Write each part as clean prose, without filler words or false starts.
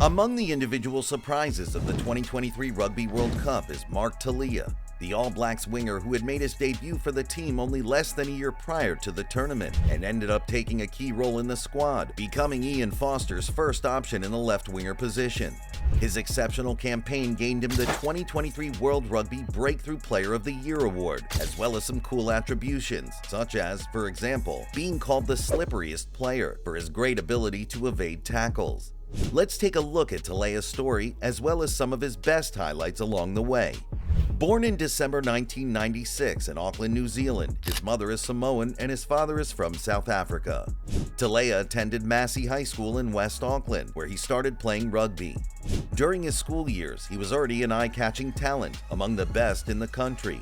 Among the individual surprises of the 2023 Rugby World Cup is Mark Tele'a, the All Blacks winger who had made his debut for the team only less than a year prior to the tournament and ended up taking a key role in the squad, becoming Ian Foster's first option in the left winger position. His exceptional campaign gained him the 2023 World Rugby Breakthrough Player of the Year award, as well as some cool attributions, such as, for example, being called the slipperiest player for his great ability to evade tackles. Let's take a look at Telea's story as well as some of his best highlights along the way. Born in December 1996 in Auckland, New Zealand, his mother is Samoan and his father is from South Africa. Tele'a attended Massey High School in West Auckland, where he started playing rugby. During his school years, he was already an eye-catching talent, among the best in the country.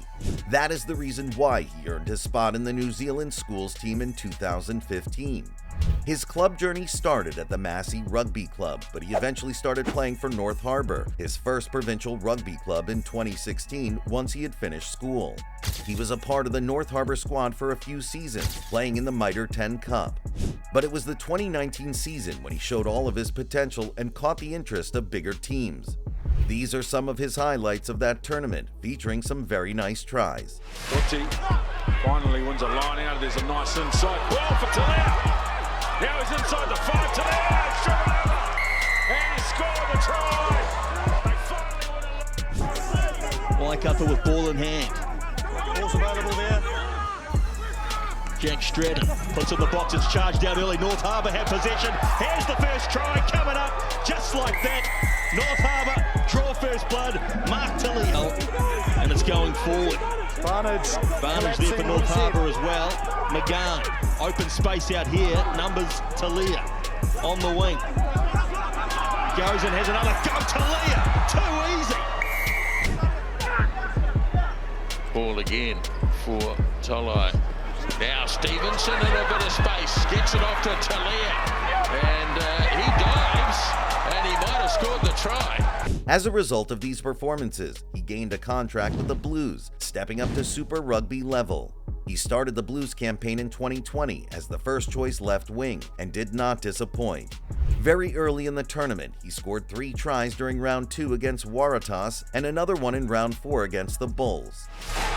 That is the reason why he earned his spot in the New Zealand schools team in 2015. His club journey started at the Massey Rugby Club, but he eventually started playing for North Harbour, his first provincial rugby club, in 2016 once he had finished school. He was a part of the North Harbour squad for a few seasons, playing in the Mitre 10 Cup. But it was the 2019 season when he showed all of his potential and caught the interest of bigger teams. These are some of his highlights of that tournament, featuring some very nice tries. Finally wins a line out. There's a nice inside ball for Telea. Now he's inside the 5, Telea, straight over, and he scored the try. They finally win it. Waikato with ball in hand. Ball's available there. Jack Stratton puts in the box, it's charged down early. North Harbour have possession. Here's the first try coming up, just like that. North Harbour draw first blood. Mark Tele'a, and it's going forward. Barnage there for North Harbour as well. McGann, open space out here. Numbers Telea on the wing. Goes and has another go. Telea, too easy. Ball again for Tele'a. Now Stevenson in a bit of space, gets it off to Telea, and he dives, and he might have scored the try. As a result of these performances, he gained a contract with the Blues, stepping up to Super Rugby level. He started the Blues campaign in 2020 as the first-choice left wing and did not disappoint. Very early in the tournament, he scored 3 tries during round 2 against Waratahs and another one in round 4 against the Bulls.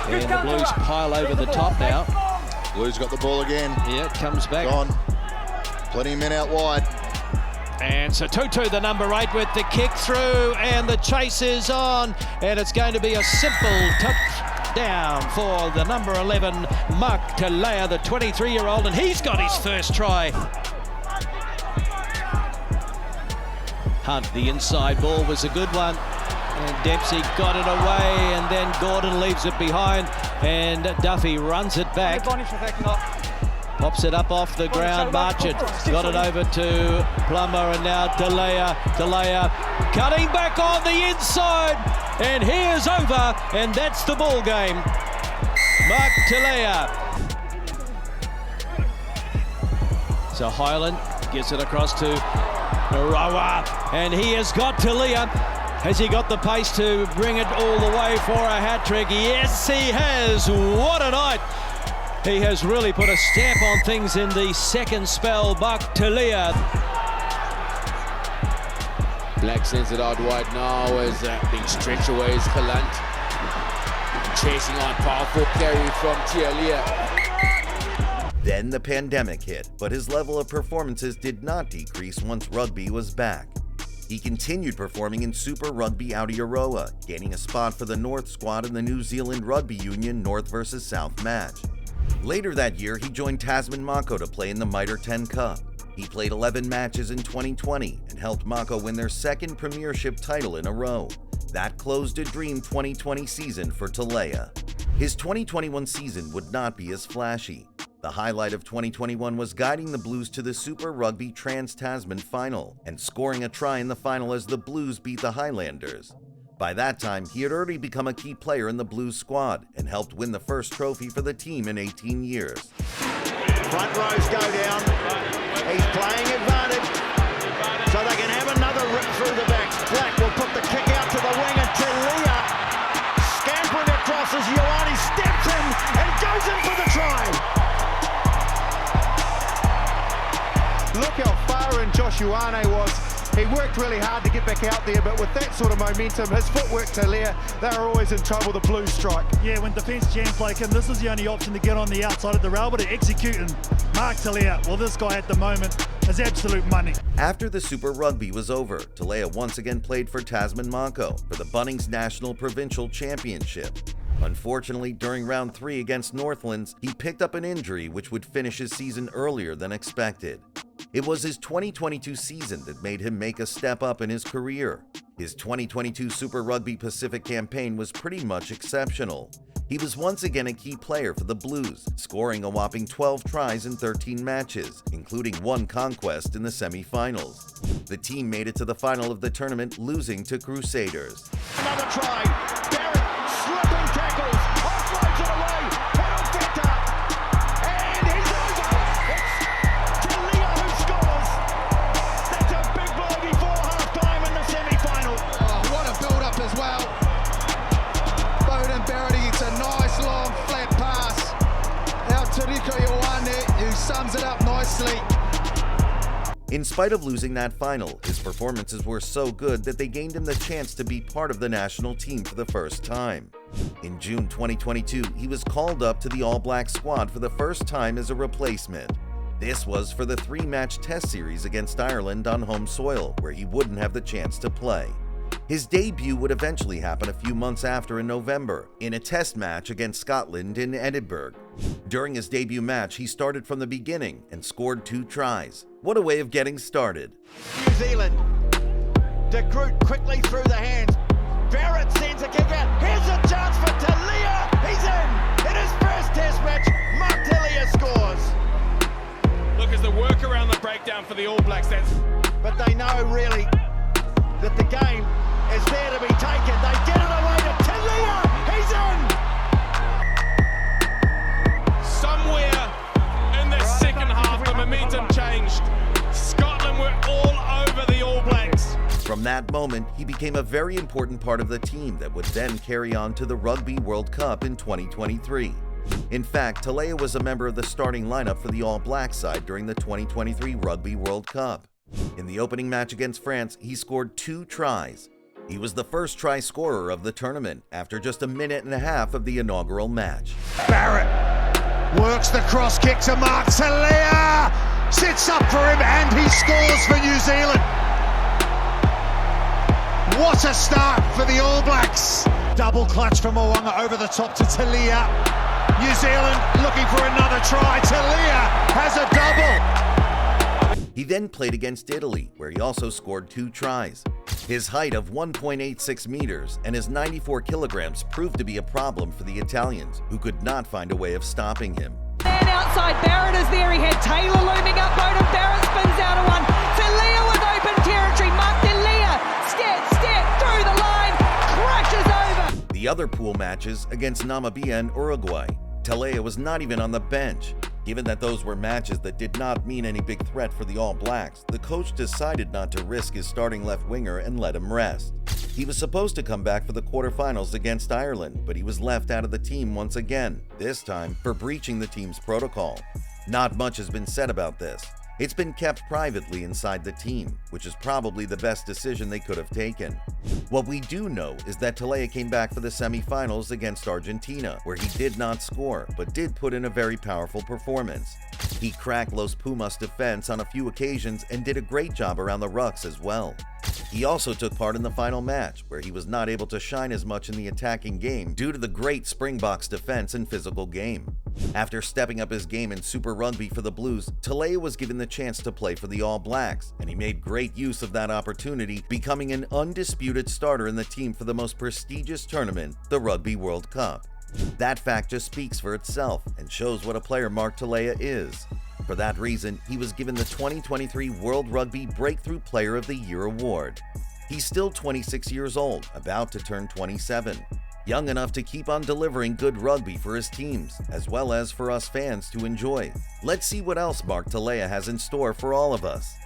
And the Blues pile over the top now. Blues got the ball again. Yeah, it comes back. Gone. Plenty of men out wide. And so Tutu, the number 8, with the kick through, and the chase is on, and it's going to be a simple touchdown for the number 11, Mark Tele'a, the 23-year-old, and he's got his first try. Hunt, the inside ball was a good one, and Dempsey got it away, and then Gordon leaves it behind, and Duffy runs it back. Pops it up off the ground. Marchant got it over to Plummer, and now Telea cutting back on the inside, and he is over, and that's the ball game. Mark Tele'a. So Highland gets it across to Rawa, and he has got Telea. Has he got the pace to bring it all the way for a hat-trick? Yes, he has. What a night. He has really put a stamp on things in the second spell. Mark Tele'a. Black sends it out wide now as being stretched away is Galant. Chasing on, powerful carry from Telea. Then the pandemic hit, but his level of performances did not decrease once rugby was back. He continued performing in Super Rugby Aotearoa, gaining a spot for the North squad in the New Zealand Rugby Union North vs South match. Later that year, he joined Tasman Mako to play in the Mitre 10 Cup. He played 11 matches in 2020 and helped Mako win their second premiership title in a row. That closed a dream 2020 season for Telea. His 2021 season would not be as flashy. The highlight of 2021 was guiding the Blues to the Super Rugby Trans-Tasman final and scoring a try in the final as the Blues beat the Highlanders. By that time, he had already become a key player in the Blues squad and helped win the first trophy for the team in 18 years. Front rows go down. He's playing advantage. So they can have another rip through the backs. Black will put the kick out to the wing, and Telea scampering across as Ioane steps in and goes in for the try. Look how far in Josh Ioane was. He He worked really hard to get back out there, but with that sort of momentum, his footwork, Telea, they're always in trouble, the Blues strike. Yeah, when defence jam play in, this is the only option to get on the outside of the rail, but to execute, and Mark Tele'a, well, this guy at the moment is absolute money. After the Super Rugby was over, Telea once again played for Tasman Mako for the Bunnings National Provincial Championship. Unfortunately, during round 3 against Northlands, he picked up an injury which would finish his season earlier than expected. It was his 2022 season that made him make a step up in his career. His 2022 Super Rugby Pacific campaign was pretty much exceptional. He was once again a key player for the Blues, scoring a whopping 12 tries in 13 matches, including 1 conquest in the semi-finals. The team made it to the final of the tournament, losing to Crusaders. Another try. Barrett slipping tackles. Offloads it away. Penalty victor. And he's over. It's Telea who scores. That's a big blow before half-time in the semi-final. Oh, what a build-up as well. Bowden Barrett, it's a nice long flat pass. Out to Rico Ioane, who sums it up nicely. In spite of losing that final, his performances were so good that they gained him the chance to be part of the national team for the first time. In June 2022, he was called up to the All Black squad for the first time as a replacement. This was for the 3-match test series against Ireland on home soil, where he wouldn't have the chance to play. His debut would eventually happen a few months after in November, in a test match against Scotland in Edinburgh. During his debut match, he started from the beginning and scored 2 tries. What a way of getting started. New Zealand. De Groot quickly through the hands. Barrett sends a kick out. Here's a chance for Telea. He's in his first test match. Mark Tele'a scores. Look, as the work around the breakdown for the All Blacks, But they know really that the game is there to be taken. They get it away to Telea. He's in. somewhere in the second half, the momentum changed. Scotland were all over the All Blacks. From that moment, he became a very important part of the team that would then carry on to the Rugby World Cup in 2023. In fact, Telea was a member of the starting lineup for the All Black side during the 2023 Rugby World Cup. In the opening match against France, he scored 2 tries. He was the first try scorer of the tournament after just a minute and a half of the inaugural match. Barrett works the cross kick to Mark Tele'a. Sits up for him and he scores for New Zealand. What a start for the All Blacks. Double clutch from Mo'unga over the top to Telea. New Zealand looking for another try. Telea has a double. He then played against Italy, where he also scored 2 tries. His height of 1.86 meters and his 94 kilograms proved to be a problem for the Italians, who could not find a way of stopping him. Man outside, Barrett is there. He had Taylor looming up. Bowden Barrett spins out of one. Telea with open territory. Mark Tele'a, step through the line, crashes over. The other pool matches against Namibia and Uruguay, Telea was not even on the bench. Given that those were matches that did not mean any big threat for the All Blacks, the coach decided not to risk his starting left winger and let him rest. He was supposed to come back for the quarterfinals against Ireland, but he was left out of the team once again, this time for breaching the team's protocol. Not much has been said about this. It's been kept privately inside the team, which is probably the best decision they could have taken. What we do know is that Telea came back for the semi-finals against Argentina, where he did not score, but did put in a very powerful performance. He cracked Los Pumas' defense on a few occasions and did a great job around the rucks as well. He also took part in the final match, where he was not able to shine as much in the attacking game due to the great Springboks defense and physical game. After stepping up his game in Super Rugby for the Blues, Telea was given the chance to play for the All Blacks, and he made great use of that opportunity, becoming an undisputed starter in the team for the most prestigious tournament, the Rugby World Cup. That fact just speaks for itself and shows what a player Mark Tele'a is. For that reason, he was given the 2023 World Rugby Breakthrough Player of the Year award. He's still 26 years old, about to turn 27. Young enough to keep on delivering good rugby for his teams, as well as for us fans to enjoy. Let's see what else Mark Tele'a has in store for all of us.